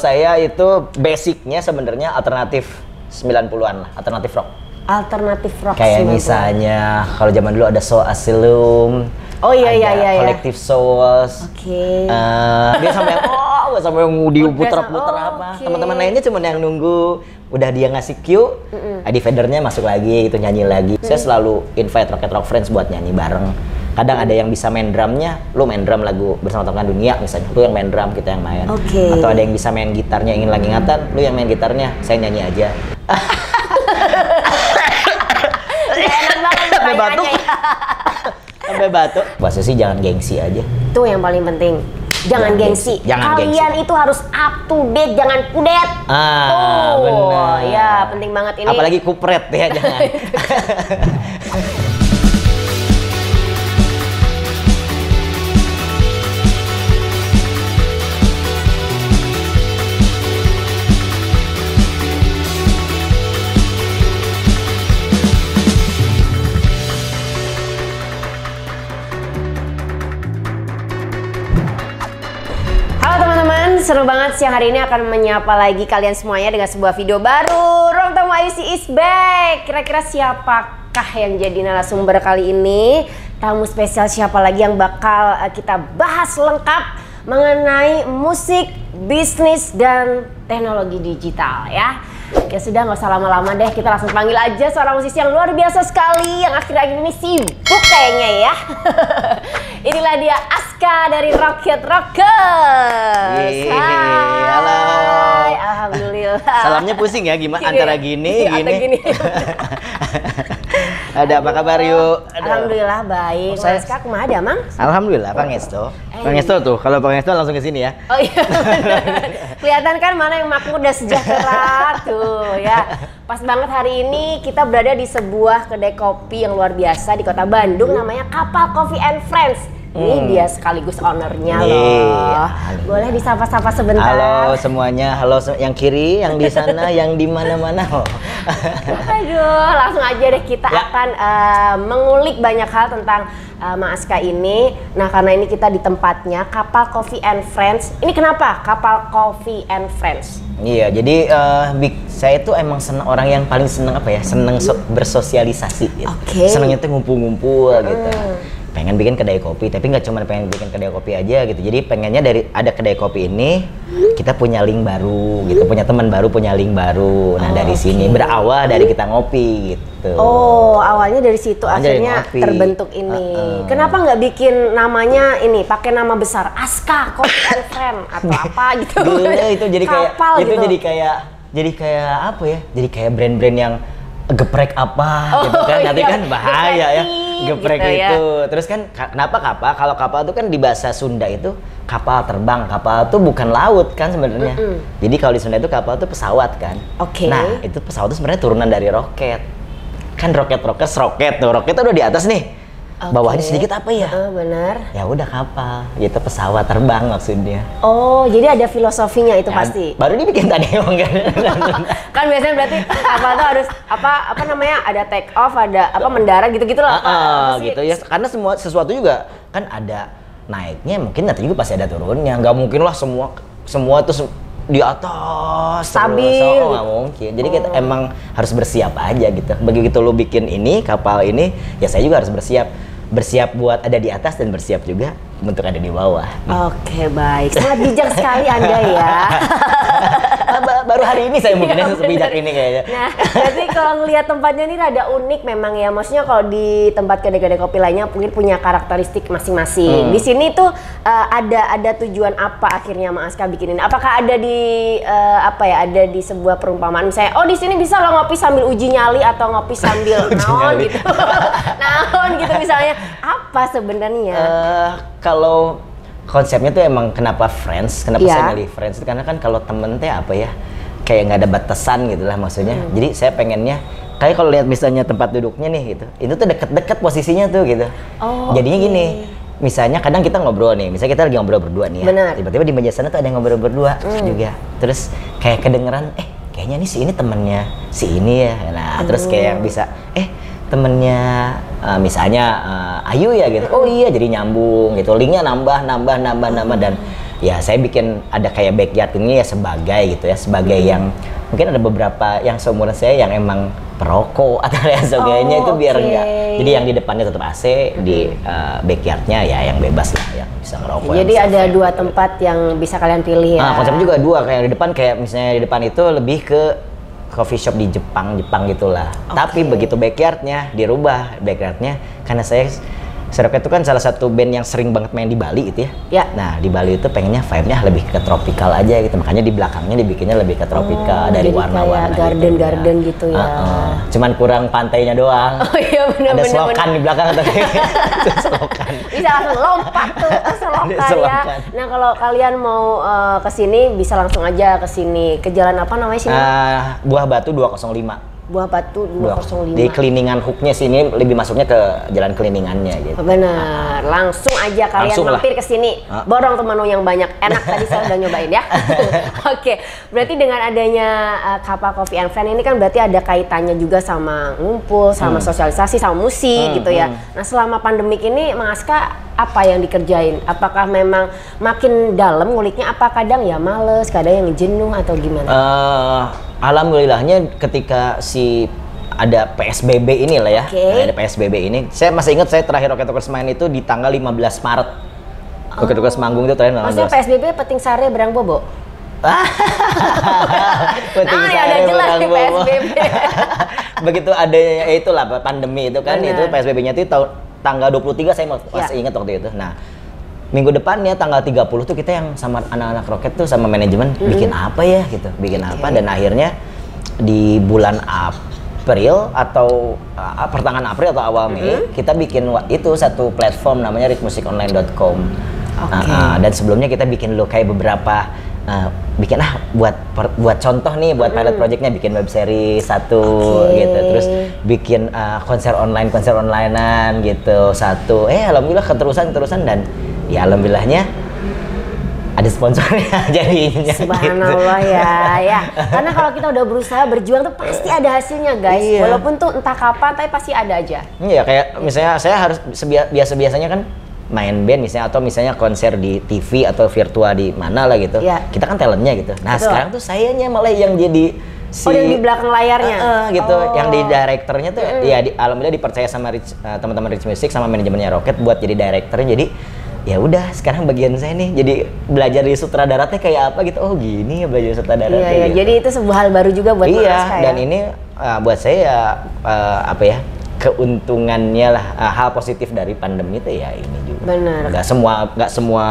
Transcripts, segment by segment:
Saya itu basicnya sebenarnya alternatif 90-an lah, alternatif rock. Alternatif rock. Kayak misalnya kalau zaman dulu ada Soul Asylum. Oh iya. Collective Souls. Oke. Dia sampai sampai yang diputer-puter apa. Okay. Teman-teman lainnya cuma yang nunggu udah dia ngasih cue, Fadernya masuk lagi gitu, nyanyi lagi. Saya selalu invite Rocket Rock Friends buat nyanyi bareng. Kadang ada yang bisa main drumnya, lu main drum lagu Bersama Teman Dunia misalnya, lu yang main drum, kita yang main. Okay. Atau ada yang bisa main gitarnya, ingin lagi ingatan, lu yang main gitarnya, saya nyanyi aja. Enak banget Sampai batuk. Sampai batuk. Bahasa sih jangan gengsi aja. Itu yang paling penting. Jangan gengsi. Kalian itu harus up to date, jangan kudet. Benar. Ya, penting banget ini. Apalagi kupret ya, jangan. Seru banget siang hari ini akan menyapa lagi kalian semuanya dengan sebuah video baru. Ruang Tamu IC is back. Kira-kira siapakah yang jadi narasumber kali ini? Tamu spesial siapa lagi yang bakal kita bahas lengkap mengenai musik, bisnis, dan teknologi digital ya. Ya sudah, nggak usah lama-lama deh, kita langsung panggil aja seorang musisi yang luar biasa sekali yang akhir-akhir ini sibuk kayaknya ya. Inilah dia Aska dari Rocket Rockers. Hai. Halo. Alhamdulillah. Salamnya pusing ya, gimana antara gini. Ada apa kabar yuk? Alhamdulillah baik. Saya Aska kemana Mang? Alhamdulillah Pangestu. Pangestu tuh, kalau Pangestu langsung ke sini ya. Oh iya. Kelihatan kan mana yang makmur dan sejahtera tuh ya. Pas banget hari ini kita berada di sebuah kedai kopi yang luar biasa di Kota Bandung, namanya Kapal Coffee and Friends. Ini dia sekaligus ownernya loh. Boleh disapa-sapa sebentar. Halo semuanya, halo yang kiri, yang di sana, yang di mana-mana. Aduh, langsung aja deh kita akan mengulik banyak hal tentang Mas Aska ini. Nah, karena ini kita di tempatnya Kapal Coffee and Friends. Ini kenapa Kapal Coffee and Friends? Iya, jadi saya itu emang senang, orang yang paling senang apa ya? Senang bersosialisasi gitu. Senangnya tuh ngumpul-ngumpul gitu. Pengen bikin kedai kopi, tapi nggak cuma pengen bikin kedai kopi aja gitu. Jadi pengennya dari ada kedai kopi ini, kita punya link baru gitu, punya teman baru, punya link baru. Nah dari sini berawal dari kita ngopi gitu. Oh, awalnya dari situ akhirnya terbentuk ini. Kenapa nggak bikin namanya ini, pakai nama besar Aska Coffee and Friends atau apa gitu? Itu jadi kayak kapal itu gitu. jadi kayak apa ya? Jadi kayak brand-brand yang geprek apa gitu kan, nanti kan bahaya ya geprek gitu itu ya. Terus kan kenapa kapal? Kalau kapal itu kan di bahasa Sunda itu kapal terbang, kapal itu bukan laut kan sebenarnya. Jadi kalau di Sunda itu kapal itu pesawat kan. Nah itu pesawat itu sebenarnya turunan dari roket kan. Rocket tuh, roket udah di atas nih. Bawahnya sedikit apa ya? Benar. Ya udah kapal, gitu pesawat terbang maksudnya. Oh, jadi ada filosofinya itu pasti. Baru dibikin tadi emang kan. Kan biasanya berarti kapal tuh harus apa namanya? Ada take off, ada apa mendarat gitu-gitu loh. Gitu ya. Karena sesuatu juga kan ada naiknya, mungkin nanti juga pasti ada turunnya. Nggak mungkin lah semua tuh di atas stabil terus, nggak mungkin. Jadi kita emang harus bersiap aja gitu. Begitu lu bikin ini kapal ini, ya saya juga harus bersiap buat ada di atas dan bersiap juga untuk ada di bawah. Oke, baik. Sangat bijak sekali Anda ya. Baru hari ini saya mungkin sebijak ini kayaknya. Nah, berarti kalau ngelihat tempatnya ini rada unik memang ya. Maksudnya kalau di tempat kedai-kedai kopi lainnya mungkin punya karakteristik masing-masing. Di sini tuh ada tujuan apa akhirnya Mas Aska bikin ini? Apakah ada di ada di sebuah perumpamaan misalnya, oh di sini bisa lo ngopi sambil uji nyali atau ngopi sambil naon gitu. Naon gitu misalnya. Apa sebenarnya? Kalau konsepnya tuh emang kenapa Friends, kenapa saya milih Friends itu karena kan kalau temen teh apa ya, kayak nggak ada batasan gitu lah maksudnya. Jadi saya pengennya kayak kalau lihat misalnya tempat duduknya nih gitu, itu tuh deket-deket posisinya tuh gitu. Jadinya gini, misalnya kadang kita ngobrol nih, misalnya kita lagi ngobrol berdua nih ya, tiba-tiba di meja sana tuh ada yang ngobrol berdua juga, terus kayak kedengeran kayaknya nih si ini temennya si ini ya, nah terus kayak bisa temennya misalnya Ayu ya gitu, oh iya jadi nyambung gitu, linknya nambah dan ya saya bikin ada kayak backyard ini ya sebagai gitu ya, sebagai yang mungkin ada beberapa yang seumuran saya yang emang perokok atau lain sebagainya, itu biar enggak. Jadi yang di depannya tetap AC, di backyardnya ya yang bebas lah, yang bisa ngerokok. Jadi ada dua tempat yang bisa kalian pilih ya. Konsepnya juga dua, kayak di depan, kayak misalnya di depan itu lebih ke coffee shop di Jepang gitulah. Tapi begitu backyardnya dirubah, karena saya Rocket itu kan salah satu band yang sering banget main di Bali itu ya. Nah di Bali itu pengennya vibe-nya lebih ke tropical aja gitu, makanya di belakangnya dibikinnya lebih ke tropical, dari warna-warna garden gitu ya. Cuman kurang pantainya doang. Oh iya benar. Ada selokan di belakang atau selokan. Bisa langsung lompat tuh ke selokan ya. Nah kalau kalian mau ke sini bisa langsung aja ke sini, ke jalan apa namanya sini? Buah Batu 205. Buah Batu 205. Di Keliningan hooknya sini, lebih masuknya ke jalan Keliningannya gitu. Benar, langsung aja kalian mampir ke sini. Borong tuh menu yang banyak. Enak, tadi saya udah nyobain ya. Oke, berarti dengan adanya Kappa Coffee and Friend ini kan berarti ada kaitannya juga sama ngumpul, sama sosialisasi, sama musik gitu ya. Nah selama pandemik ini Mang Aska apa yang dikerjain? Apakah memang makin dalam nguliknya, apa kadang ya males, kadang yang jenuh atau gimana? Alhamdulillahnya ketika ada PSBB ini lah ya, ada PSBB ini, saya masih ingat saya terakhir Rocket Talkers main itu di tanggal 15 Maret. Rocket Talkers manggung itu terakhir 15. Maksudnya PSBB Peting Sare Berang Bobo? Peting Sare Berang Bobo. PSBB. Begitu adanya itulah pandemi itu kan, itu PSBB-nya itu tanggal 23 saya masih ingat waktu itu. Nah, minggu depannya tanggal 30 tuh kita yang sama anak-anak Rocket tuh sama manajemen bikin apa ya gitu, dan akhirnya di bulan April atau pertengahan April atau awal Mei kita bikin itu satu platform namanya richmusiconline.com. Dan sebelumnya kita bikin dulu kayak beberapa buat contoh nih, buat pilot projectnya, bikin web series satu gitu, terus bikin konser onlinean gitu satu. Alhamdulillah keterusan dan ya alhamdulillahnya ada sponsornya jadinya. Subhanallah gitu. ya. Karena kalau kita udah berusaha berjuang tuh pasti ada hasilnya guys. Walaupun tuh entah kapan tapi pasti ada aja. Iya, kayak misalnya saya harus biasanya kan main band misalnya, atau misalnya konser di TV atau virtual di mana lah gitu. Kita kan talentnya gitu. Nah sekarang tuh sayanya malah yang jadi yang di belakang layarnya gitu, yang di directornya tuh ya alhamdulillah dipercaya sama teman-teman Rich Music sama manajemennya Rocket buat jadi directornya. Jadi ya udah sekarang bagian saya nih jadi belajar di sutradara teh kayak apa gitu. Oh gini ya belajar sutradara. Gitu. Jadi itu sebuah hal baru juga buat Mas Aska dan ini buat saya keuntungannya lah, hal positif dari pandemi itu ya ini juga. Benar. Nggak semua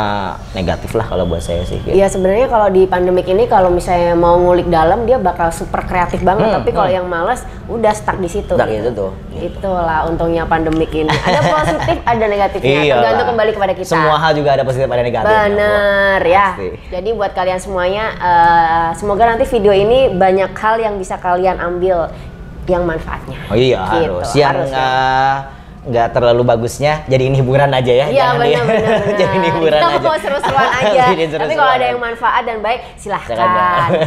negatif lah kalau buat saya sih. Iya gitu. Sebenarnya kalau di pandemik ini kalau misalnya mau ngulik dalam dia bakal super kreatif banget. Tapi kalau yang males udah stuck di situ. Stuck itu tuh. Itulah untungnya pandemik ini. Ada positif, ada negatifnya. Tergantung kembali kepada kita. Semua hal juga ada positif, ada negatif. Bener ya. Jadi buat kalian semuanya, semoga nanti video ini banyak hal yang bisa kalian ambil yang manfaatnya. Oh iya gitu. Harus. Yang nggak terlalu bagusnya jadi ini hiburan aja ya. Iya benar. Jadi ini hiburan aja. Kita mau seru-seruan aja. Tapi kalau ada yang manfaat dan baik silahkan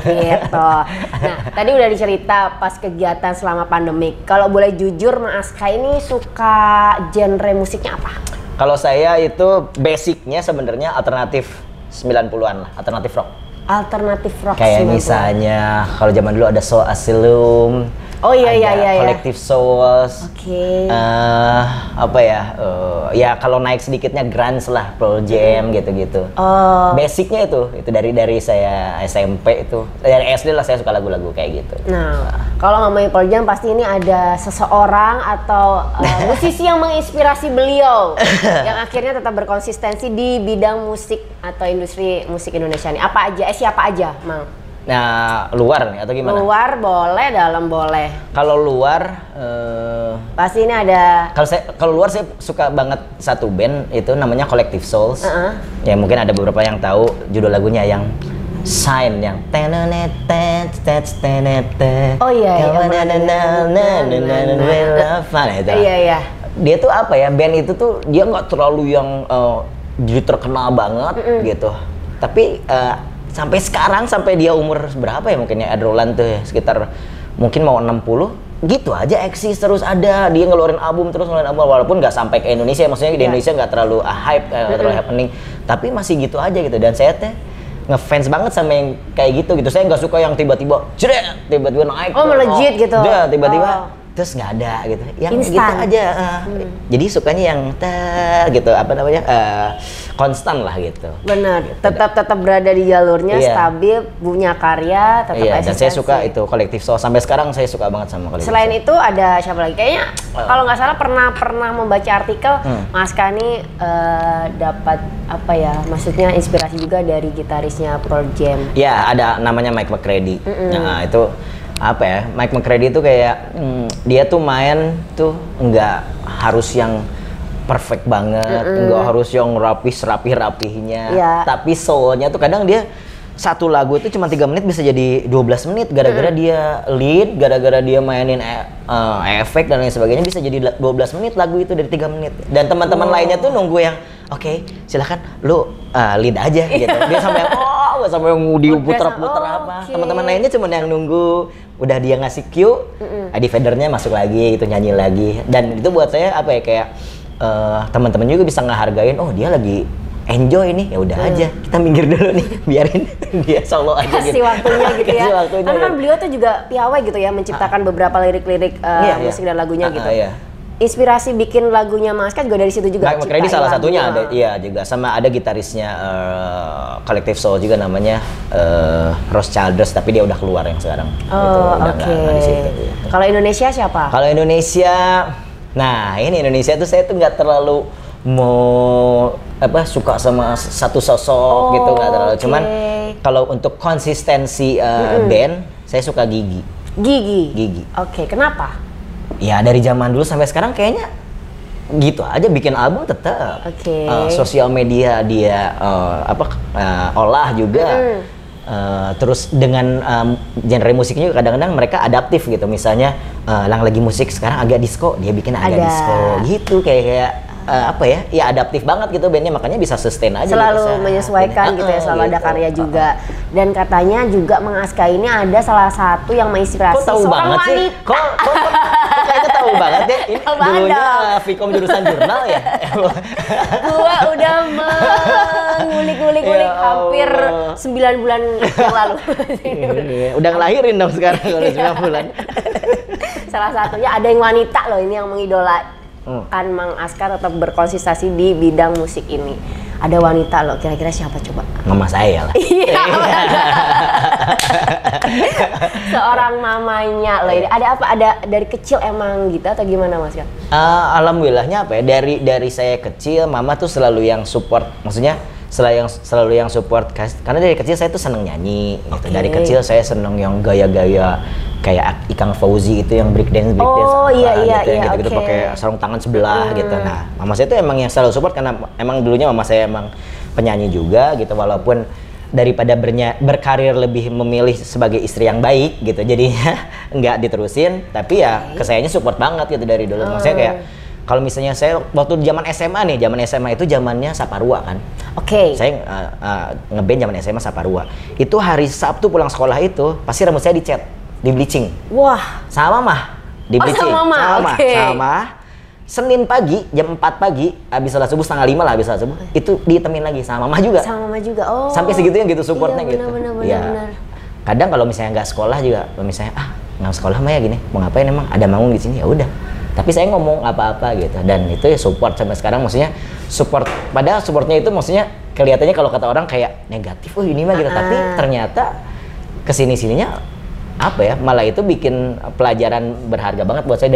gitu. Nah tadi udah dicerita pas kegiatan selama pandemik. Kalau boleh jujur Mas Aska ini suka genre musiknya apa? Kalau saya itu basicnya sebenarnya alternatif 90-an lah, alternatif rock. Alternatif rock. Kayak misalnya kalau zaman dulu ada Soul Asylum. Oh iya. Collective Souls. Ya kalau naik sedikitnya grunge lah, Pearl Jam gitu-gitu. Basicnya itu dari saya SMP itu, dari SD lah saya suka lagu-lagu kayak gitu. Nah, kalau ngomongin Pearl Jam pasti ini ada seseorang atau musisi yang menginspirasi beliau yang akhirnya tetap berkonsistensi di bidang musik atau industri musik Indonesia ini. Apa aja? Siapa aja, Mang? Nah, luar nih atau gimana? Luar boleh, dalam boleh. Kalau luar pasti ini ada. Kalau luar saya suka banget satu band itu namanya Collective Souls. Ya mungkin ada beberapa yang tahu judul lagunya yang Sign yang Oh iya. Iya. Dia tuh apa ya, band itu tuh dia nggak terlalu yang jadi terkenal banget gitu. Tapi sampai sekarang, sampai dia umur berapa ya mungkin ya, Ed Roland tuh ya, sekitar mungkin mau 60 gitu aja eksis terus ada, dia ngeluarin album walaupun nggak sampai ke Indonesia, maksudnya di Indonesia nggak terlalu hype, nggak terlalu happening, tapi masih gitu aja gitu. Dan saya teh ngefans banget sama yang kayak gitu. Saya nggak suka yang tiba-tiba tiba-tiba naik. Oh, melejit gitu. Udah tiba-tiba terus nggak ada gitu. Yang Instan. gitu aja. Jadi sukanya yang gitu konstan lah gitu. Benar. Tetap berada di jalurnya, stabil, punya karya, tetap eksistensi. Dan saya suka itu Collective Soul. Sampai sekarang saya suka banget sama Collective Selain Soul. itu ada siapa lagi? Kayaknya kalau nggak salah pernah membaca artikel Mas Kani dapat apa ya? Maksudnya inspirasi juga dari gitarisnya Pearl Jam. Ya, ada namanya Mike McCready. Nah, itu apa ya? Mike McCready itu kayak dia tuh main tuh nggak harus yang perfect banget, nggak harus yang rapih-rapihnya, tapi soulnya tuh kadang dia satu lagu itu cuma 3 menit bisa jadi 12 menit gara-gara dia lead, gara-gara dia mainin efek dan lain sebagainya bisa jadi 12 menit lagu itu dari 3 menit. Dan teman-teman lainnya tuh nunggu yang oke, silahkan lu lead aja gitu. Dia sampai sampai yang diputer-puter apa. Teman-teman lainnya cuma yang nunggu udah dia ngasih cue, dividernya masuk lagi gitu, nyanyi lagi. Dan itu buat saya apa ya, kayak teman-teman juga bisa ngehargain, oh dia lagi enjoy nih, ya udah aja kita minggir dulu nih, biarin dia solo aja. Kasih gitu. waktunya gitu ya. Waktunya, karena kan beliau tuh juga piawai gitu ya, menciptakan beberapa lirik-lirik musik dan lagunya gitu. Inspirasi bikin lagunya Mas Kan juga dari situ juga. Mike McCready salah satunya ada, iya juga. Sama ada gitarisnya Collective Soul juga namanya Ross Childress, tapi dia udah keluar yang sekarang. Oh, oke. Kalau Indonesia siapa? Kalau Indonesia, nah ini Indonesia tuh saya tuh nggak terlalu mau suka sama satu sosok gitu, nggak terlalu. Cuman kalau untuk konsistensi band, saya suka Gigi. Gigi. Oke, kenapa? Ya dari zaman dulu sampai sekarang kayaknya gitu aja, bikin album tetap. Sosial media dia olah juga. Terus dengan genre musiknya juga kadang-kadang mereka adaptif gitu. Misalnya yang lagi musik sekarang agak disco, dia bikin agak disco gitu, kayak ya adaptif banget gitu bandnya, makanya bisa sustain aja. Selalu gitu, menyesuaikan gitu ya, selalu ada karya juga. Dan katanya juga Mang Aska ini ada salah satu yang menginspirasi seorang wanita. Kok kayaknya tahu banget ya. Ini dulunya Vkom jurusan jurnal ya. Gua udah mengulik-ngulik hampir 9 bulan yang lalu. Udah ngelahirin dong sekarang kalau 9 bulan. Salah satunya ada yang wanita loh ini yang mengidolakan Mang Aska tetap berkonsistensi di bidang musik ini. Ada wanita loh, kira-kira siapa coba? Mama saya lah. Iya. Seorang mamanya loh ini. Ada apa? Ada dari kecil emang gitu atau gimana Mas Kang? Alhamdulillahnya apa ya, dari saya kecil mama tuh selalu yang support, maksudnya selalu yang support, karena dari kecil saya tuh seneng nyanyi gitu. Dari kecil saya seneng yang gaya-gaya kayak Ikang Fauzi itu yang breakdance gitu, pakai sarung tangan sebelah gitu. Nah, mama saya tuh emang yang selalu support karena emang dulunya mama saya emang penyanyi juga gitu, walaupun daripada berkarir lebih memilih sebagai istri yang baik gitu, jadinya nggak diterusin, tapi ya kesayanya support banget gitu dari dulu. Maksudnya kayak kalau misalnya saya waktu zaman SMA itu zamannya Saparua kan. Saya ngeband zaman SMA Saparua. Itu hari Sabtu pulang sekolah itu pasti rambut saya dicat, di bleaching. Wah. Sama mah, di bleaching. Sama. Senin pagi jam 4 pagi habis salat subuh, setengah 5 lah habis salat subuh, itu ditemin lagi sama mama juga. Oh. Sampai segitunya gitu supportnya gitu. Benar. Kadang kalau misalnya nggak sekolah juga, kalau misalnya nggak sekolah mah ya gini, mau ngapain emang ada manggung di sini ya udah. Tapi saya ngomong apa-apa gitu, dan itu ya support sampai sekarang. Maksudnya support, padahal supportnya itu maksudnya kelihatannya kalau kata orang kayak negatif, ini mah gitu, tapi ternyata kesini-sininya malah itu bikin pelajaran berharga banget buat saya,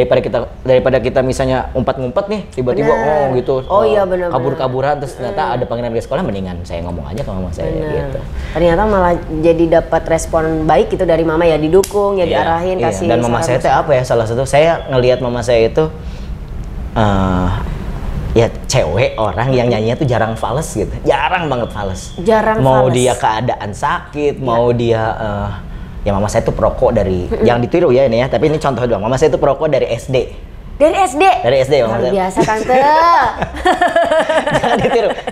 daripada kita misalnya ngumpet-ngumpet nih tiba-tiba bener. Kabur-kaburan terus ternyata ada panggilan ke sekolah, mendingan saya ngomong aja ke mama saya gitu. Ternyata malah jadi dapat respon baik gitu dari mama ya, didukung ya, diarahin, kasih. Dan mama saya salah satu saya ngelihat mama saya itu ya cewek orang yang nyanyinya tuh jarang fales gitu, jarang banget fales. Mau dia keadaan sakit, mau dia ya mama saya tuh perokok dari, yang ditiru ya ini ya, tapi ini contoh doang. Mama saya tuh perokok dari SD. Dari SD? Dari SD mama saya. Biasa Tante.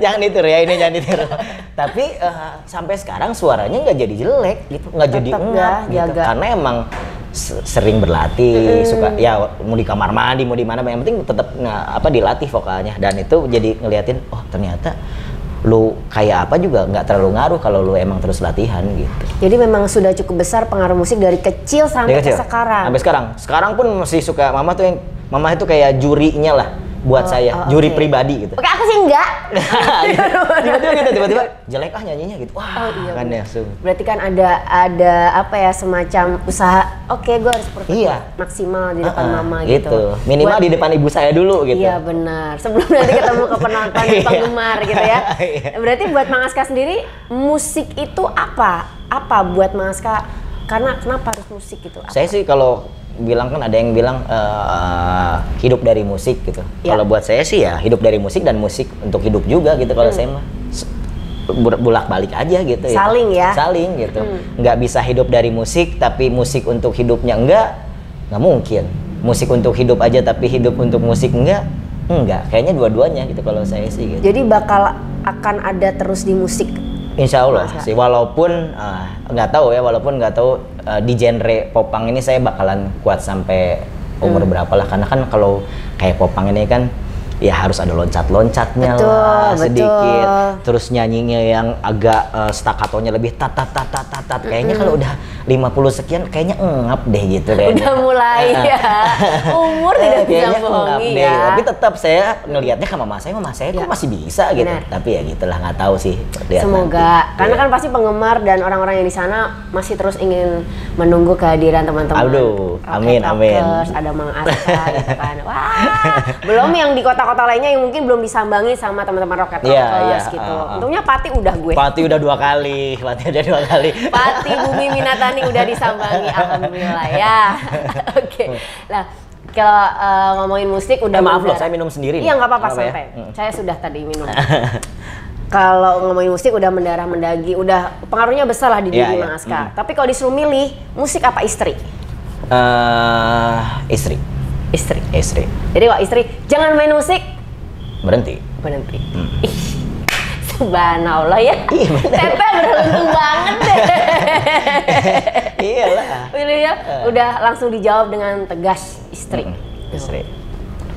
jangan ditiru ya, ini jangan ditiru. Tapi sampai sekarang suaranya nggak jadi jelek gitu, nggak jadi enggak gitu. Karena emang sering berlatih, suka ya mau di kamar mandi, mau di mana, yang penting tetap dilatih vokalnya. Dan itu jadi ngeliatin, oh ternyata lu kayak apa juga nggak terlalu ngaruh kalau lu emang terus latihan gitu. Jadi memang sudah cukup besar pengaruh musik dari kecil sampai ke sekarang. Sampai sekarang. Sekarang pun masih suka mama itu kayak jurinya lah buat saya, juri pribadi gitu. Oke, aku sih enggak. Tiba-tiba jelek nyanyinya gitu. Wah, iya, kan ya. Berarti kan ada apa ya, semacam usaha. Oke, gue harus maksimal di depan mama gitu. Minimal di depan ibu saya dulu gitu. Iya benar. Sebelum nanti ketemu ke penonton dan penggemar gitu ya. Berarti buat Mang Aska sendiri musik itu apa? Apa buat Mang Aska? Karena kenapa harus musik gitu? Saya sih kalau bilang kan ada yang bilang hidup dari musik gitu. Kalau buat saya sih ya hidup dari musik dan musik untuk hidup juga gitu. Kalau saya mah bolak-balik aja gitu. Saling ya. Saling gitu. Nggak bisa hidup dari musik tapi musik untuk hidupnya nggak mungkin. Musik untuk hidup aja tapi hidup untuk musik enggak. Kayaknya dua-duanya gitu kalau saya sih gitu. Jadi bakal akan ada terus di musik. Insya Allah sih, walaupun nggak tahu di genre popang ini saya bakalan kuat sampai umur berapa lah, karena kan kalau kayak popang ini kan ya harus ada loncat-loncatnya lah sedikit, terus nyanyinya yang agak staccatonya lebih tat kayaknya kalau udah 50 sekian kayaknya ngap deh gitu kayaknya. Udah mulai ya. Umur tidak bisa bohongi ya. Tapi tetap saya ngelihatnya ke mama saya kok masih bisa gitu. Tapi ya gitulah, nggak tahu sih. Semoga karena kan pasti penggemar dan orang-orang yang di sana masih terus ingin menunggu kehadiran teman-teman. Aduh, amin. Ada Mang Aska gitu kan. Wah, belum yang di kota-kota lainnya yang mungkin belum disambangi sama teman-teman Rocket Rockers gitu. Untungnya Pati udah Pati udah 2 kali. Pati Bumi Minatani udah disambangi, alhamdulillah ya. Oke. Nah, kalau ngomongin musik udah maaf loh, saya minum sendiri. Iya, nggak apa-apa, santai. Saya sudah tadi minum. Kalau ngomongin musik udah mendarah mendaging, udah pengaruhnya besar lah di diri Mang Aska. Tapi kalau disuruh milih, musik apa istri? Istri. Jadi kalau istri jangan main musik, berhenti. Subhanallah ya. Tete beruntung banget deh. Iyalah. Pilihnya udah langsung dijawab dengan tegas, istri. Istri.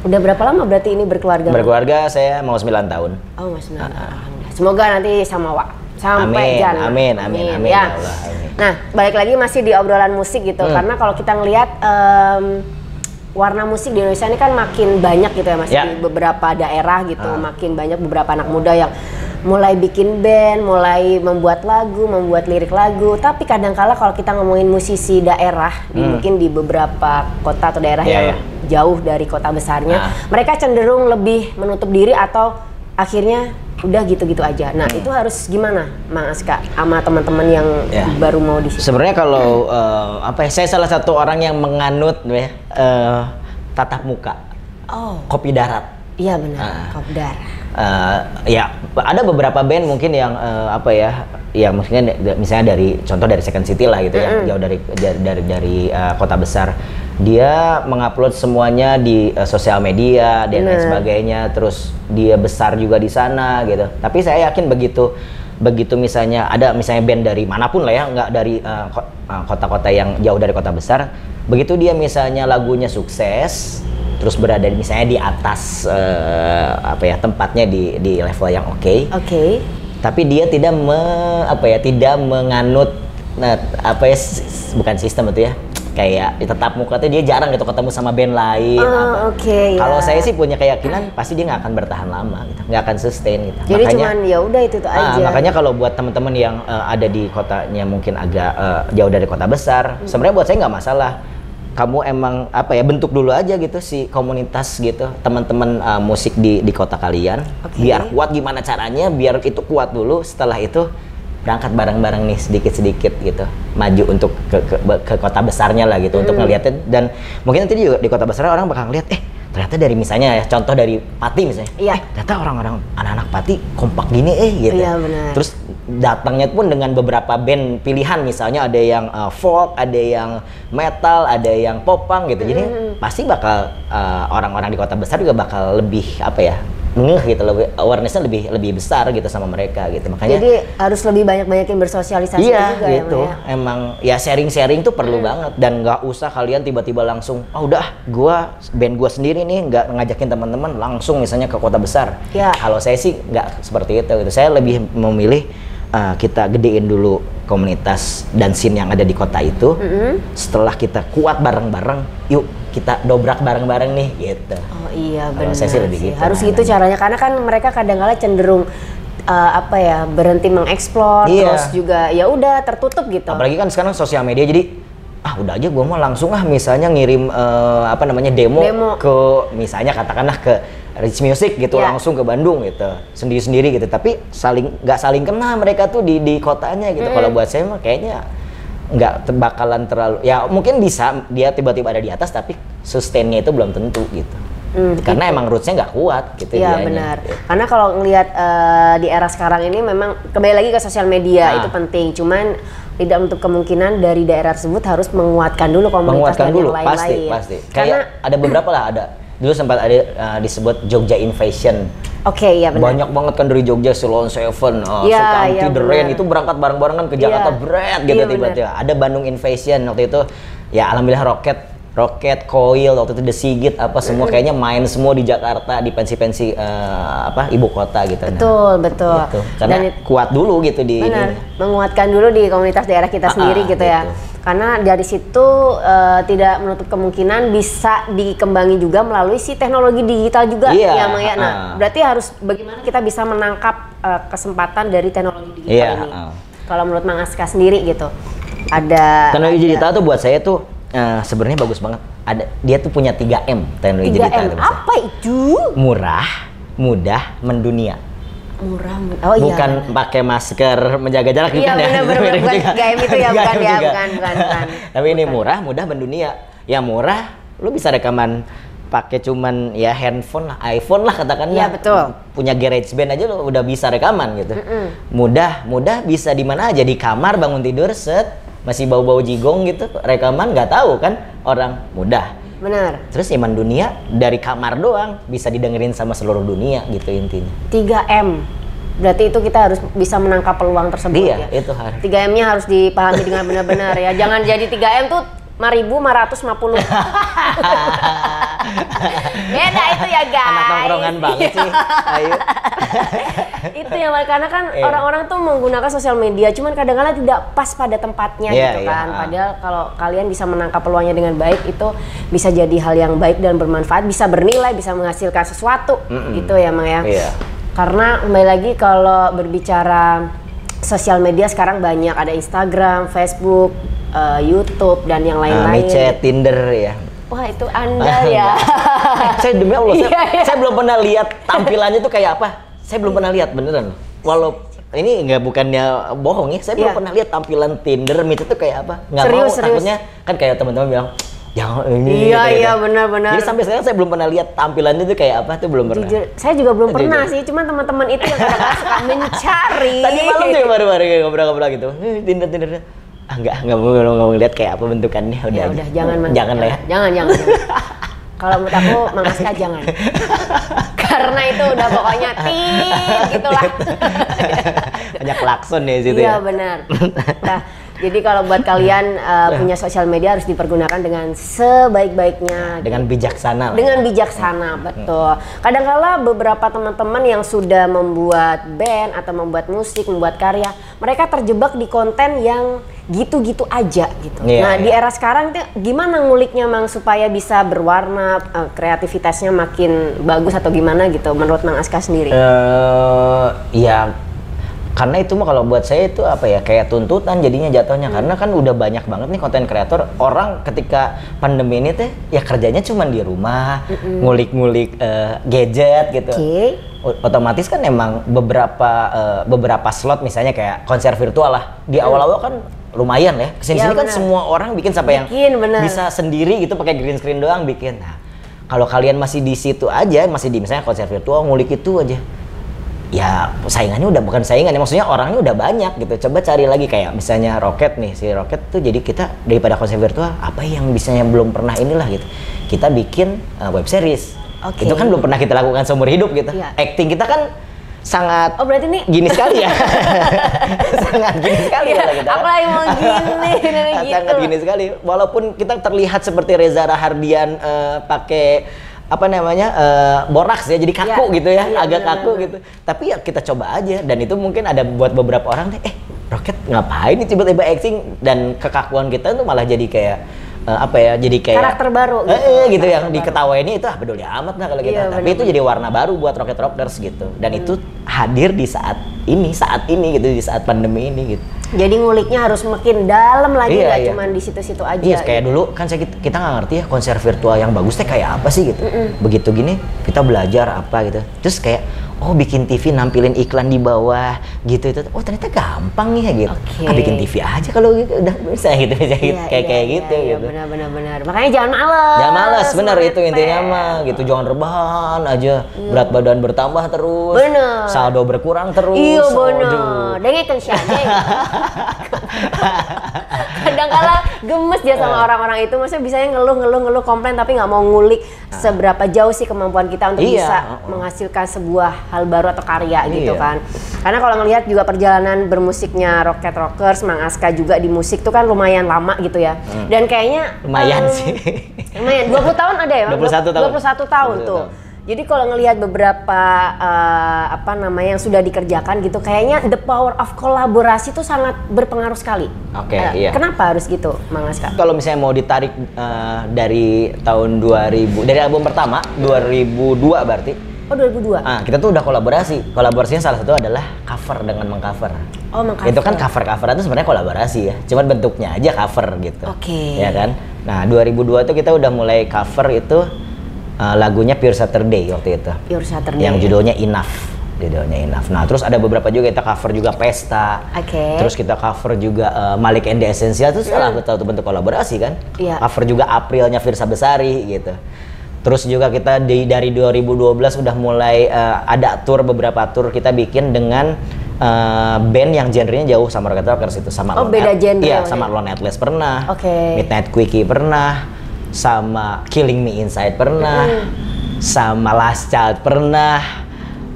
Udah berapa lama berarti ini berkeluarga? Berkeluarga saya mau 9 tahun. Oh, mau 9 tahun. Semoga nanti sampai jangan. Amin. Ya. Allah, amin. Nah, balik lagi masih di obrolan musik gitu. Karena kalau kita ngelihat warna musik di Indonesia ini kan makin banyak gitu ya, Mas, di beberapa daerah gitu, makin banyak beberapa anak muda yang mulai bikin band, mulai membuat lagu, membuat lirik lagu. Tapi kadang-kala kalau kita ngomongin musisi daerah, mungkin di beberapa kota atau daerah yang jauh dari kota besarnya, mereka cenderung lebih menutup diri atau akhirnya udah gitu-gitu aja. Nah, itu harus gimana, Mang Aska, sama teman-teman yang baru mau di sini? Sebenarnya kalau saya salah satu orang yang menganut tatap muka, kopi darat. Iya benar, kopi darat. Ya ada beberapa band mungkin yang yang misalnya contoh dari Second City lah gitu, yang jauh dari kota besar. Dia mengupload semuanya di sosial media dan lain sebagainya, terus dia besar juga di sana gitu. Tapi saya yakin begitu misalnya band dari manapun lah ya, nggak dari kota-kota yang jauh dari kota besar, begitu dia misalnya lagunya sukses, terus berada misalnya di atas tempatnya di level yang oke. Tapi dia tidak menganut bukan sistem itu ya, kayak tetap muka tuh dia jarang gitu ketemu sama band lain. Kalau saya sih punya keyakinan pasti dia nggak akan bertahan lama gitu, nggak akan sustain gitu. Jadi cuman ya udah itu aja. Makanya kalau buat teman-teman yang ada di kotanya mungkin agak jauh dari kota besar, sebenarnya buat saya nggak masalah. Kamu emang bentuk dulu aja gitu si komunitas gitu, teman-teman musik di kota kalian, biar kuat. Gimana caranya biar itu kuat dulu, setelah itu berangkat bareng-bareng nih sedikit-sedikit gitu, maju untuk ke kota besarnya lah gitu, untuk ngeliatin. Dan mungkin nanti juga di kota besarnya orang bakal ngeliat ternyata dari misalnya ya, contoh dari Pati misalnya, ternyata orang-orang anak-anak Pati kompak gini gitu. Benar. Terus datangnya pun dengan beberapa band pilihan, misalnya ada yang folk, ada yang metal, ada yang popang gitu. Jadi pasti bakal orang-orang di kota besar juga bakal lebih ngeh gitu, lebih awarenessnya lebih besar gitu sama mereka gitu, makanya jadi harus lebih banyakin bersosialisasi iya juga gitu ya, emang ya sharing tuh perlu banget, dan nggak usah kalian tiba-tiba langsung udah band gua sendiri nih, nggak ngajakin teman-teman langsung misalnya ke kota besar. Kalau saya sih nggak seperti itu gitu. Saya lebih memilih kita gedein dulu komunitas dan scene yang ada di kota itu. Setelah kita kuat bareng-bareng, yuk kita dobrak bareng-bareng nih gitu. Oh iya benar. Saya sih lebih gitu. Harus gitu caranya, karena kan mereka kadang-kala cenderung berhenti mengeksplor, terus juga ya udah tertutup gitu. Apalagi kan sekarang sosial media, jadi udah aja gua mau langsung misalnya ngirim demo ke misalnya katakanlah ke Rich Music gitu, langsung ke Bandung gitu, sendiri-sendiri gitu, tapi nggak saling kenal mereka tuh di kotanya gitu. Kalau buat saya mah kayaknya nggak bakalan terlalu, ya mungkin bisa dia tiba-tiba ada di atas tapi sustainnya itu belum tentu gitu. Karena emang rootsnya nggak kuat gitu. Iya benar. Gitu. Karena kalau ngelihat di era sekarang ini memang kembali lagi ke sosial media itu penting. Cuman tidak untuk kemungkinan dari daerah tersebut harus menguatkan dulu komunitas dan yang lain-lain. Pasti. Kayak ada beberapa lah, ada dulu sempat ada disebut Jogja Invasion. Oke, iya benar. Banyak banget kan dari Jogja, Silon Seven, Sukamti, The Rain, itu berangkat bareng-barengan ke Jakarta, berat gitu tiba-tiba. Ada Bandung Invasion waktu itu, ya alhamdulillah Rocket, Coil, waktu itu The Sigit, apa semua kayaknya main semua di Jakarta, di pensi-pensi ibu kota gitu. Betul. Gitu. Karena kuat dulu gitu di ini. Menguatkan dulu di komunitas daerah kita sendiri gitu ya. Karena dari situ tidak menutup kemungkinan bisa dikembangi juga melalui si teknologi digital juga ya Mang ya. Nah, berarti harus bagaimana kita bisa menangkap kesempatan dari teknologi digital ini. Kalau menurut Mang Aska sendiri gitu. Teknologi digital tuh buat saya tuh sebenarnya bagus banget. Dia tuh punya 3M teknologi digital. 3M apa itu? Murah, mudah, mendunia. Bukan pakai masker, menjaga jarak gitu kan ya. Iya benar-benar GM itu ya, bukan. Tapi ini murah, mudah, mendunia. Ya murah, lu bisa rekaman pakai cuman ya handphone lah, iPhone lah katakanlah. Iya betul. Punya GarageBand aja lu udah bisa rekaman gitu. Mudah bisa di mana aja, di kamar bangun tidur masih bau-bau jigong gitu, rekaman nggak tahu kan orang, mudah. Benar. Terus iman dunia dari kamar doang bisa didengerin sama seluruh dunia gitu intinya. 3M. Berarti itu kita harus bisa menangkap peluang tersebut ya. Itu harus. 3M-nya harus dipahami dengan benar-benar ya. Jangan jadi 3M tuh 5.550. Beda itu ya guys. Anak tongkrongan banget sih. Ayo. Itu ya, karena kan orang-orang tuh menggunakan sosial media, cuman kadang-kadang tidak pas pada tempatnya gitu kan. Padahal kalau kalian bisa menangkap peluangnya dengan baik, itu bisa jadi hal yang baik dan bermanfaat, bisa bernilai, bisa menghasilkan sesuatu gitu ya Mang ya. Karena kembali lagi kalau berbicara sosial media sekarang banyak, ada Instagram, Facebook, YouTube dan yang lain-lain. Micet, Tinder ya. Wah itu Anda ya. Saya demi Allah, saya belum pernah lihat tampilannya tuh kayak apa. Saya belum pernah lihat beneran. Walau ini bukannya bohong ya, saya belum pernah lihat tampilan Tinder, Micet tuh kayak apa. Nggak mau, takutnya kan kayak teman-teman bilang, jangan ini. Iya benar-benar. Jadi sampai sekarang saya belum pernah lihat tampilannya itu kayak apa, tuh belum pernah. Jujur, saya juga belum pernah sih, cuman teman-teman itu yang kadang-kadang suka mencari. Tadi malam tuh baru-baru ngobrol-ngobrol gitu, Tinder. Nggak mau lihat kayak apa bentukannya, udah jangan lah ya. Jangan. Kalau menurut aku Mang Aska jangan. Karena itu udah pokoknya gitulah. Banyak klakson ya situ. Iya benar. Nah, jadi kalau buat kalian punya sosial media harus dipergunakan dengan sebaik-baiknya. Dengan bijaksana. Dengan bijaksana, betul. Kadang-kala beberapa teman-teman yang sudah membuat band atau membuat musik, membuat karya, mereka terjebak di konten yang gitu-gitu aja gitu. Nah di era sekarang tuh gimana nguliknya Mang supaya bisa berwarna, kreativitasnya makin bagus atau gimana gitu menurut Mang Aska sendiri? Ya karena itu mah kalau buat saya itu apa ya, kayak tuntutan jadinya jatuhnya. Karena kan udah banyak banget nih konten kreator, orang ketika pandemi ini teh ya kerjanya cuma di rumah, ngulik-ngulik gadget gitu. Otomatis kan emang beberapa slot misalnya kayak konser virtual lah di awal-awal kan lumayan ya, kesini-sini kan semua orang bikin sampai yang bisa sendiri gitu pakai green screen doang bikin. Nah kalau kalian masih di situ aja, masih di misalnya konser virtual ngulik itu aja, ya saingannya udah bukan saingan ya, maksudnya orangnya udah banyak gitu. Coba cari lagi kayak misalnya Rocket nih, si Rocket tuh jadi kita daripada konser virtual apa yang bisanya belum pernah inilah gitu, kita bikin web series. Oke. Itu kan belum pernah kita lakukan seumur hidup gitu. Iya. Acting kita kan sangat berarti nih gini sekali ya. Sangat gini sekali kalau kita. Aku lagi mau gini gitu. Sangat gini sekali. Walaupun kita terlihat seperti Reza Rahardian pakai apa namanya boraks ya, jadi kaku gitu ya, agak kaku gitu. Tapi ya kita coba aja, dan itu mungkin ada buat beberapa orang deh, Roket ngapain nih tiba-tiba acting, dan kekakuan kita tuh malah jadi kayak apa ya, jadi kayak karakter baru gitu yang diketawainnya itu peduli amat lah kalau kita. Tapi itu jadi warna baru buat Rocket Rockers gitu, dan itu hadir di saat ini gitu, di saat pandemi ini gitu. Jadi nguliknya harus makin dalam lagi, nggak cuma di situ-situ aja. Iya, kayak dulu kan kita nggak ngerti ya konser virtual yang bagus teh kayak apa sih gitu. Begitu gini kita belajar apa gitu. Terus kayak bikin TV nampilin iklan di bawah gitu itu. Ternyata gampang nih ya gitu. Bikin TV aja kalau gitu udah bisa gitu kayak gitu. Benar. Makanya jangan males. Jangan males, bener itu intinya mah gitu. Jangan rebahan aja. Berat badan bertambah terus. Bener. Saldo berkurang terus. Iya bener. Dengerin siapa? Kadang-kala gemes dia sama orang-orang itu, maksudnya bisanya ngeluh komplain tapi nggak mau ngulik seberapa jauh sih kemampuan kita untuk bisa menghasilkan sebuah hal baru atau karya gitu kan. Karena kalau ngelihat juga perjalanan bermusiknya Rocket Rockers, Mang Aska juga di musik tuh kan lumayan lama gitu ya. Dan kayaknya lumayan sih. Lumayan 20 tahun ada ya, Bang? 21 tahun tuh. Jadi kalau ngelihat beberapa yang sudah dikerjakan gitu, kayaknya the power of kolaborasi itu sangat berpengaruh sekali. Iya. Kenapa harus gitu, Mang Aska? Kalau misalnya mau ditarik dari tahun 2000, dari album pertama 2002 berarti. 2002. Kita tuh udah kolaborasi. Kolaborasinya salah satu adalah cover dengan mengcover. Mengcover. Itu kan cover-coveran itu sebenarnya kolaborasi ya. Cuman bentuknya aja cover gitu. Ya kan? Nah, 2002 tuh kita udah mulai cover itu lagunya Pure Saturday waktu itu. Pure Saturday. Yang judulnya Enough. Nah, terus ada beberapa juga kita cover juga Pesta. Terus kita cover juga Malik and the Essential, itu salah satu bentuk kolaborasi kan. Cover juga Aprilnya Firsa Besari gitu. Terus juga kita dari 2012 udah mulai ada beberapa tour kita bikin dengan band yang genrenya jauh sama Rocket Rockers itu, sama beda genre. Iya, sama Lone Atlas pernah. Midnight Quickie pernah. Sama Killing Me Inside pernah, sama Last Child pernah,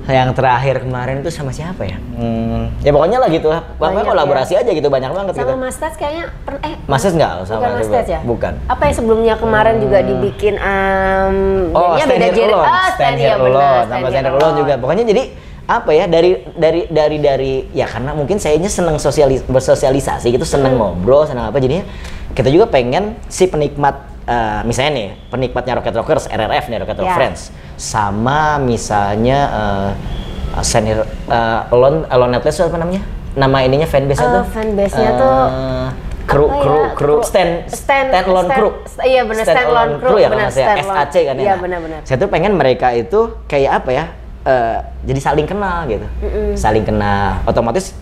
yang terakhir kemarin itu sama siapa ya? Ya pokoknya lah gitu lah, pokoknya kolaborasi aja gitu, banyak banget gitu. Sama Mastas kayaknya Mastas nggak sama Mastas ya? Bukan. Apa yang sebelumnya kemarin juga dibikin Stand Here Alone, Stand Here Alone, sama Stand Here Alone juga. Pokoknya jadi apa ya, dari ya karena mungkin sayanya seneng bersosialisasi gitu, seneng ngobrol, seneng apa, jadinya kita juga pengen si penikmat misalnya nih penikmatnya Rocket Rockers, RRF nih, Rocket Rock Friends, sama misalnya Alone Atlas apa namanya? Nama ininya fanbase-nya tuh? Fanbase-nya tuh kru stand alone crew. Iya benar, stand alone crew ya, benar, SAC kan ya. Iya benar. Saya tuh pengen mereka itu kayak apa ya? Jadi saling kenal gitu. Saling kenal. Otomatis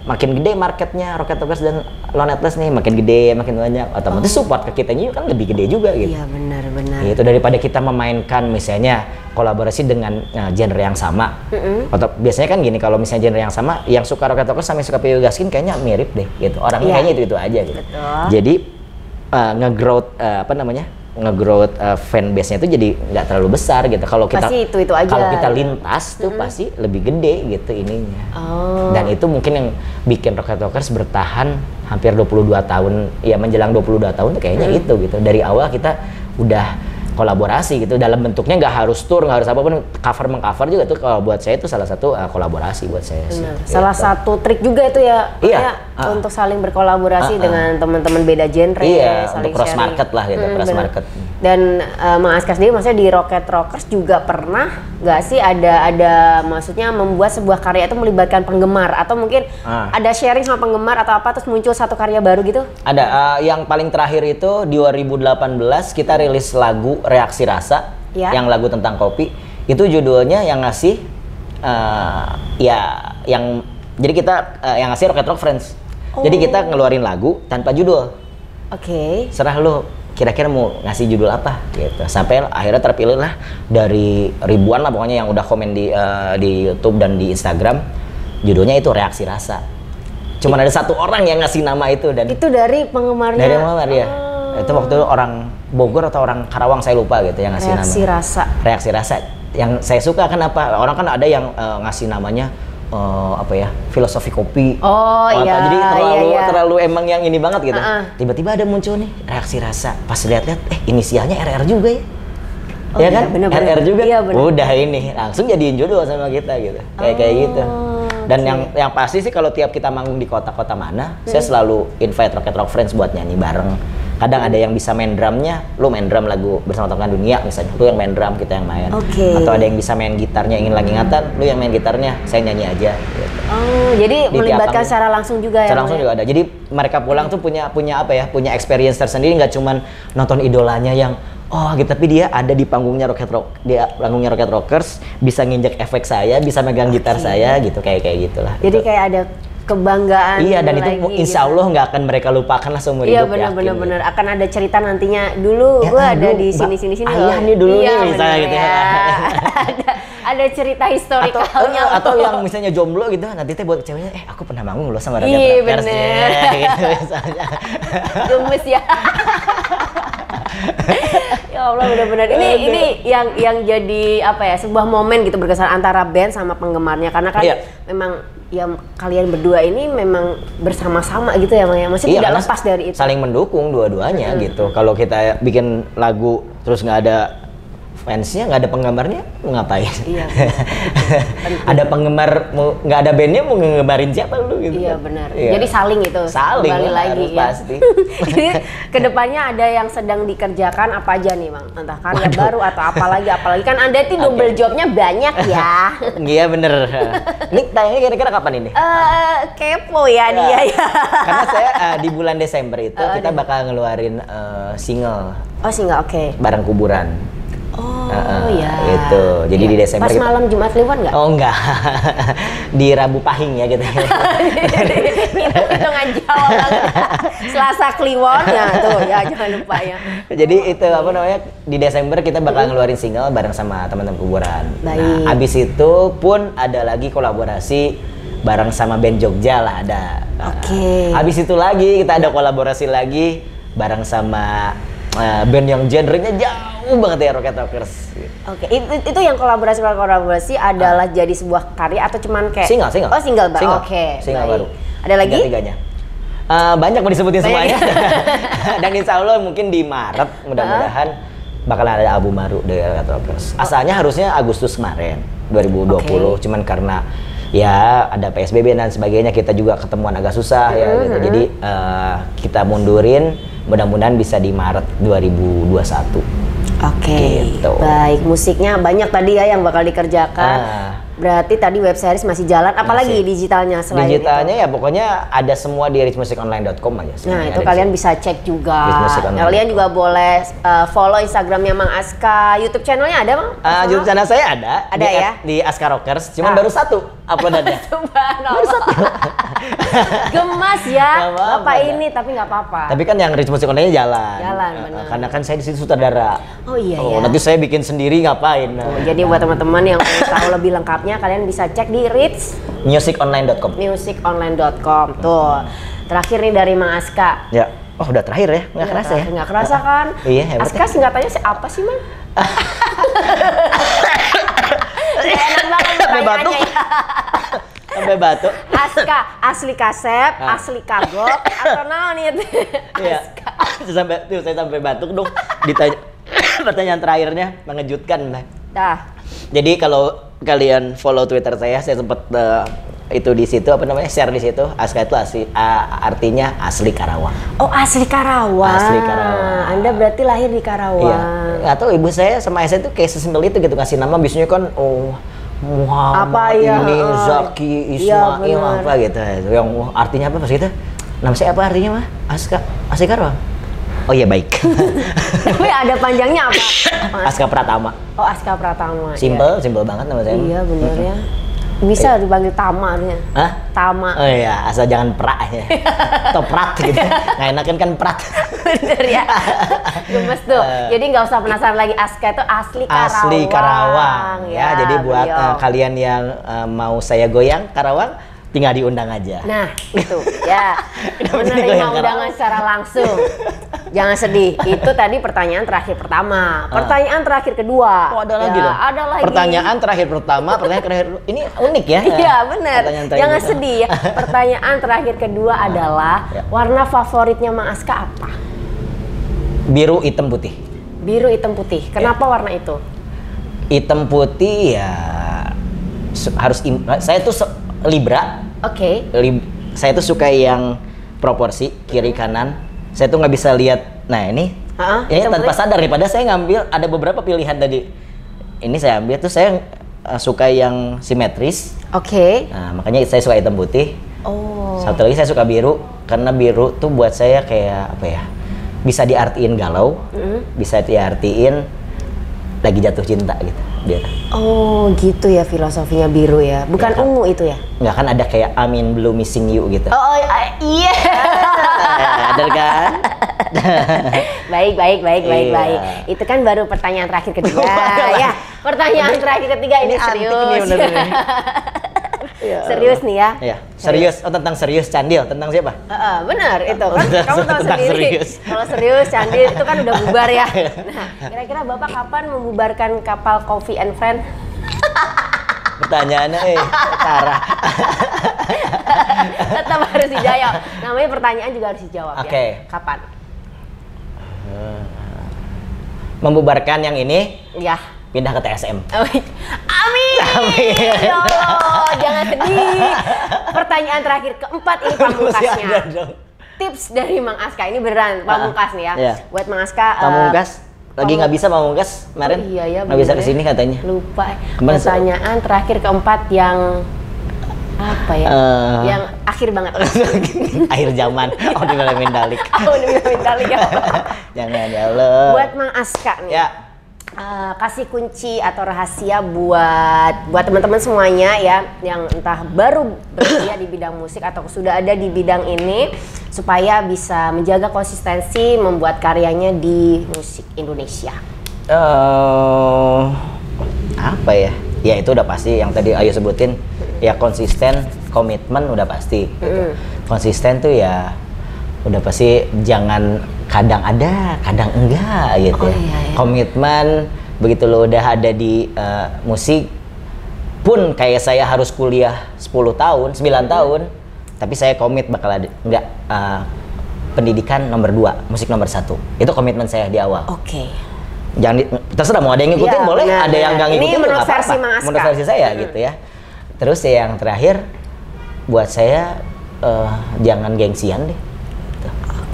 makin gede marketnya Rocket Rockers dan Lone Atlas nih, makin gede, makin banyak, otomatis support ke kitanya kan lebih gede juga gitu. Iya benar. Itu daripada kita memainkan misalnya kolaborasi dengan genre yang sama. Atau biasanya kan gini, kalau misalnya genre yang sama, yang suka Rocket Rockers sama yang suka Pio Gaskin kayaknya mirip deh gitu. Orangnya kayaknya itu aja gitu. Jadi nge-growth nge-growth fanbase-nya itu jadi nggak terlalu besar gitu. Kalau kita pasti itu aja. Kalau kita lintas tuh pasti lebih gede gitu ininya. Dan itu mungkin yang bikin Rocket Rockers bertahan hampir 22 tahun, ya menjelang 22 tahun tuh kayaknya itu gitu. Dari awal kita udah kolaborasi gitu, dalam bentuknya nggak harus tour, nggak harus apapun, cover juga tuh kalau buat saya itu salah satu kolaborasi buat saya sih. Salah satu trik juga itu ya, untuk saling berkolaborasi dengan teman-teman beda genre, saling cross market lah gitu, cross market. Dan Mang Aska sendiri maksudnya di Rocket Rockers juga pernah nggak sih ada maksudnya membuat sebuah karya itu melibatkan penggemar, atau mungkin ada sharing sama penggemar atau apa terus muncul satu karya baru gitu? Ada, yang paling terakhir itu 2018 kita rilis lagu Reaksi Rasa, yang lagu tentang kopi. Itu judulnya yang ngasih jadi kita yang ngasih Rocket Rock Friends. Jadi kita ngeluarin lagu tanpa judul. Serah lu kira-kira mau ngasih judul apa gitu. Sampai akhirnya terpilih lah dari ribuan lah pokoknya yang udah komen di YouTube dan di Instagram. Judulnya itu Reaksi Rasa. Cuman ada satu orang yang ngasih nama itu, dan itu dari penggemarnya. Dari penggemar ya. Itu waktu itu orang Bogor atau orang Karawang saya lupa gitu yang ngasih Reaksi nama. rasa. Reaksi rasa. Yang saya suka kenapa? Orang kan ada yang ngasih namanya apa ya, filosofi kopi. Oh iya. Jadi iya. terlalu emang yang ini banget gitu. Tiba-tiba ada muncul nih reaksi rasa. Pas lihat-lihat, inisialnya RR juga ya. Oh, ya iya, kan? bener, RR juga. Iya, bener. Udah ini langsung jadiin jodoh sama kita gitu. Kayak gitu. Dan yang pasti sih kalau tiap kita manggung di kota-kota mana, saya selalu invite Rocket Rock Friends buat nyanyi bareng. Kadang ada yang bisa main drumnya, lu main drum lagu Bersama Teman Dunia misalnya, lu yang main drum, kita yang main. Atau ada yang bisa main gitarnya, ingin lagi ingatan, lu yang main gitarnya, saya nyanyi aja. Gitu. Oh, jadi melibatkan secara langsung juga ya? Secara langsung juga ada. Jadi mereka pulang tuh punya apa ya? Punya experience tersendiri, nggak cuman nonton idolanya yang gitu, tapi dia ada di panggungnya panggungnya Rocket Rockers, bisa nginjek efek saya, bisa megang gitar saya gitu, kayak gitulah. Jadi kayak ada kebanggaan. Iya, dan itu insya Allah nggak akan mereka lupakan lah seumur hidup. Iya, benar-benar akan ada cerita nantinya. Dulu gue ada di sini loh. Ayah nih dulu nih misalnya gitu ya. ada cerita historikalnya. Atau yang misalnya jomblo gitu, nanti teh buat ceweknya, aku pernah manggung loh sama Rocket Rockers. Iya, bener. Gitu misalnya. Gemes ya. Ya Allah, benar-benar ini yang jadi apa ya, sebuah momen gitu berkesan antara band sama penggemarnya, karena kan memang ya kalian berdua ini memang bersama-sama gitu ya, maksudnya tidak lepas dari itu. Saling mendukung dua-duanya gitu. Kalau kita bikin lagu terus nggak ada fansnya, nggak ada penggemarnya, mau ngapain? Iya. Ada penggemar, nggak ada bandnya, mau ngegembarin siapa lu gitu? Iya benar. Iya. Jadi saling itu. Saling kembali lagi ya. Pasti. Jadi kedepannya ada yang sedang dikerjakan apa aja nih Bang? Entah karya baru atau apalagi kan Anda itu double jobnya banyak ya. Iya bener. Ini tayangnya kira-kira kapan ini? Kepo ya dia ya. Karena saya di bulan Desember itu kita bakal ngeluarin single. Oh single, oke. Bareng Kuburan. Oh iya. Itu. Jadi di Desember. Pas malam Jumat Kliwon nggak? Oh enggak. Di Rabu Pahing ya gitu. Hitungan Jawa banget. Selasa Kliwon ya tuh ya, jangan lupa ya. Jadi itu apa namanya, di Desember kita bakal ngeluarin single bareng sama teman-teman Kuburan. Baik. Nah, abis itu pun ada lagi kolaborasi bareng sama band Jogja lah ada. Oke. Abis itu lagi kita ada kolaborasi lagi bareng sama band yang genrenya jauh banget ya, Rocket Rockers. Oke, itu yang kolaborasi adalah jadi sebuah karya atau cuman kayak single? Oh single baru. Oke. Single baru. Ada lagi? Tiganya. Banyak mau disebutin semuanya. Dan insya Allah mungkin di Maret mudah-mudahan bakalan ada album baru dari Rocket Rockers. Asalnya harusnya Agustus kemarin 2020, cuman karena ya ada PSBB dan sebagainya, kita juga ketemuan agak susah ya gitu. Jadi kita mundurin. Mudah-mudahan bisa di Maret 2021. Oke, gitu. Baik. Musiknya banyak tadi ya yang bakal dikerjakan. Berarti tadi web series masih jalan. Apalagi digitalnya selain digitalnya itu? Ya pokoknya ada semua di richmusiconline.com aja. Nah itu kalian bisa cek juga. Kalian juga boleh follow Instagramnya Mang Aska. YouTube channelnya ada Bang? YouTube channel saya ada. Ada ya? Di Aska Rockers. Cuman baru satu uploadannya. Baru satu. Gemas ya. Bapak ini tapi nggak apa-apa. Tapi kan yang Rich Music Online jalan. Jalan benar. Karena kan saya di situ sutradara. Oh iya ya. Nanti saya bikin sendiri ngapain? Jadi buat teman-teman yang mau tahu lebih lengkapnya, kalian bisa cek di richmusiconline.com. Musiconline.com. Tuh. Terakhir nih dari Mang Aska. Ya. Oh udah terakhir ya? Nggak kerasa ya? Nggak kerasa kan? Iya hebat. Aska singkatannya apa sih Mang? Enak banget pertanyaannya ya. Sampai batuk. Aska, asli kasep, asli kagok, atau naon itu? Iya. Saya sampai batuk dong. Ditanya pertanyaan terakhirnya mengejutkan lah. Jadi kalau kalian follow Twitter saya sempat itu di situ apa namanya, share di situ. Aska itu artinya asli Karawang. Oh asli Karawang. Asli Karawang. Anda berarti lahir di Karawang. Iya. Atau ibu saya sama saya tuh kayak sesimpel itu gitu, ngasih nama biasanya kan Muhammad apa ya? Ini Zaki Ismail apa gitu. Yang artinya apa pas gitu? Nama saya apa artinya mah? Aska asli Karawang. Oh iya baik. Tapi ada panjangnya apa? Aska Pratama. Oh Aska Pratama. Simpel banget nama saya. Iya bener ya. Bisa dipanggil Tama artinya. Hah? Tama. Oh iya, asal jangan pra ya. Atau prat gitu. Nggak enakan kan prat. Bener ya. Gemes tuh. Jadi nggak usah penasaran lagi, Aska itu asli Karawang. Asli Karawang. Ya, jadi buat kalian yang mau saya goyang Karawang, tinggal diundang aja. Nah, itu ya. Menerima undangan secara langsung. Jangan sedih. Itu tadi pertanyaan terakhir pertama. Pertanyaan terakhir kedua. Oh, ada lagi ya, loh. Ada lagi. Pertanyaan terakhir pertama, pertanyaan terakhir. Ini unik ya. Iya, benar. Jangan gitu. sedih ya. Pertanyaan terakhir kedua adalah warna favoritnya Mang Aska apa? Biru, hitam, putih. Biru, hitam, putih. Kenapa warna itu? Hitam putih ya harus saya tuh Libra. Oke. Saya tuh suka yang proporsi kiri kanan. Saya tuh nggak bisa lihat. Nah ini tanpa sadar nih. Padahal saya ngambil ada beberapa pilihan tadi. Ini saya ambil tuh saya suka yang simetris. Oke. Nah makanya saya suka hitam putih. Oh. Satu lagi saya suka biru karena biru tuh buat saya kayak apa ya? Bisa diartiin galau, bisa diartiin lagi jatuh cinta gitu. Oh gitu ya filosofinya biru ya, bukan ya, ungu itu ya? Nggak kan ada kayak I'm blue missing you gitu. Oh iya. Ada kan? Baik. Itu kan baru pertanyaan terakhir ketiga ya. Pertanyaan terakhir ketiga ini serius. Serius nih ya? Iya, serius. Oh tentang serius Candil, tentang siapa? Benar itu kan kamu tahu sendiri. Kalau serius Candil itu kan udah bubar ya. Nah, kira-kira Bapak kapan membubarkan kapal Coffee and Friend? Pertanyaannya Tara. Tetap harus dijawab. Namanya pertanyaan juga harus dijawab ya. Kapan? Membubarkan yang ini? Ya. Pindah ke TSM. Amin. Ya Allah, jangan sedih. Pertanyaan terakhir keempat ini pamungkasnya. Tips dari Mang Aska ini beneran pamungkas nih ya. Buat Mang Aska. Pamungkas. Lagi nggak bisa pamungkas kemarin. Iya ya. Nggak bisa kesini katanya. Lupa. Pertanyaan terakhir keempat yang apa ya? Yang akhir banget. Akhir zaman. Oh di Mindalik. Di Mindalik ya. Jangan ya Allah. Buat Mang Aska nih. Ya. Kasih kunci atau rahasia buat teman-teman semuanya ya yang entah baru berkarya di bidang musik atau sudah ada di bidang ini supaya bisa menjaga konsistensi membuat karyanya di musik Indonesia. Apa ya? Ya itu udah pasti yang tadi Ayu sebutin ya, konsisten, komitmen udah pasti. Gitu. Konsisten tuh ya udah pasti, jangan kadang ada, kadang enggak gitu. Iya. Komitmen, begitu lo udah ada di musik pun kayak saya harus kuliah 10 tahun, 9 tahun, tapi saya komit bakal ada pendidikan nomor 2, musik nomor 1. Itu komitmen saya di awal. Jangan terserah mau ada yang ngikutin boleh, ada yang nggak ngikutin nggak apa-apa. Menurut versi saya gitu ya. Terus yang terakhir buat saya jangan gengsian deh.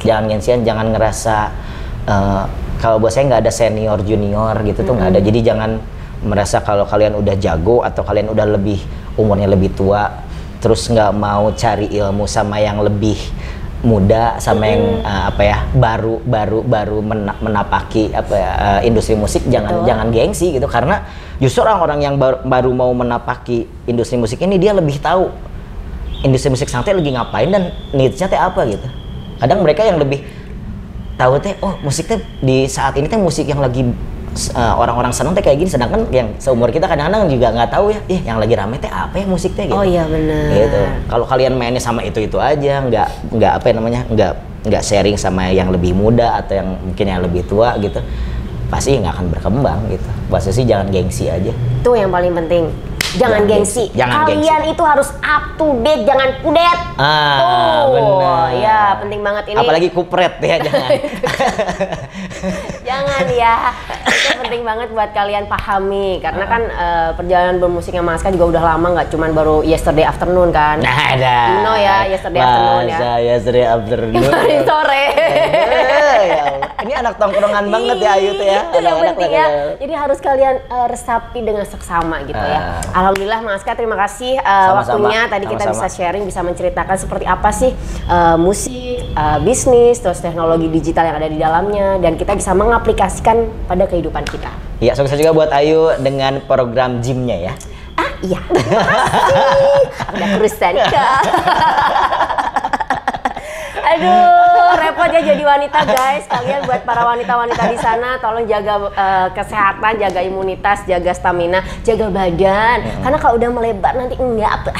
Jangan gengsian, jangan ngerasa kalau buat saya nggak ada senior junior gitu tuh nggak ada. Jadi jangan merasa kalau kalian udah jago atau kalian udah umurnya lebih tua, terus nggak mau cari ilmu sama yang lebih muda, sama yang baru menapaki industri musik. Jangan gengsi gitu, karena justru orang-orang yang baru mau menapaki industri musik ini dia lebih tahu industri musik santai lagi ngapain dan needs-nya teh apa gitu. Kadang mereka yang lebih tahu teh, oh musik teh di saat ini teh musik yang lagi orang-orang seneng teh kayak gini, sedangkan yang seumur kita kadang-kadang juga nggak tahu ya, yang lagi rame teh apa ya musik teh gitu. Oh iya benar. Gitu. Kalau kalian mainnya sama itu aja, nggak sharing sama yang lebih muda atau yang mungkin yang lebih tua gitu, pasti nggak akan berkembang gitu. Bahasa sih jangan gengsi aja. Itu yang paling penting. Jangan gengsi. Kalian itu harus up to date, jangan kudet. Benar. Ya, penting banget ini. Apalagi kupret ya, jangan. Jangan ya. Itu penting banget buat kalian pahami, karena kan perjalanan bermusiknya Mas Aska juga udah lama, nggak cuman baru Yesterday Afternoon kan. Nah, ada. You know ya, Yesterday Afternoon ya. Yesterday Afternoon. Kemarin sore. Ya Allah. Ini anak tongkrongan banget ya Ayu tuh ya. Itu yang penting ya. Jadi harus kalian resapi dengan seksama gitu ya. Alhamdulillah Mang Aska, terima kasih waktunya. Tadi kita bisa sharing, bisa menceritakan seperti apa sih musik, bisnis, terus teknologi digital yang ada di dalamnya, dan kita bisa mengaplikasikan pada kehidupan kita. Iya, sukses juga buat Ayu dengan program gymnya ya. Iya, terima kasih. Udah urusan. Aduh, repot repot ya jadi wanita guys. Kalian buat para wanita-wanita di sana tolong jaga kesehatan, jaga imunitas, jaga stamina, jaga badan. Karena kalau udah melebar nanti enggak apa.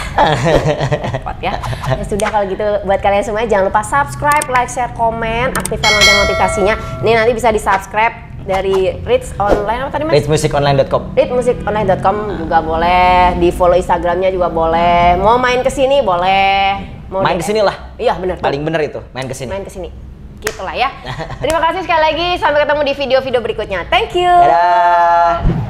Repot ya. Ya sudah kalau gitu buat kalian semua jangan lupa subscribe, like, share, komen, aktifkan lonceng notifikasinya. Ini nanti bisa di-subscribe dari Ritz Online apa tadi Mas? ritzmusiconline.com. ritzmusiconline.com juga boleh, di follow Instagramnya juga boleh. Mau main ke sini boleh. Mau Main ke sini lah. Iya benar. Paling bener itu, main ke sini. Main ke sini. Gitulah ya. Terima kasih sekali lagi. Sampai ketemu di video-video berikutnya. Thank you. Dadah.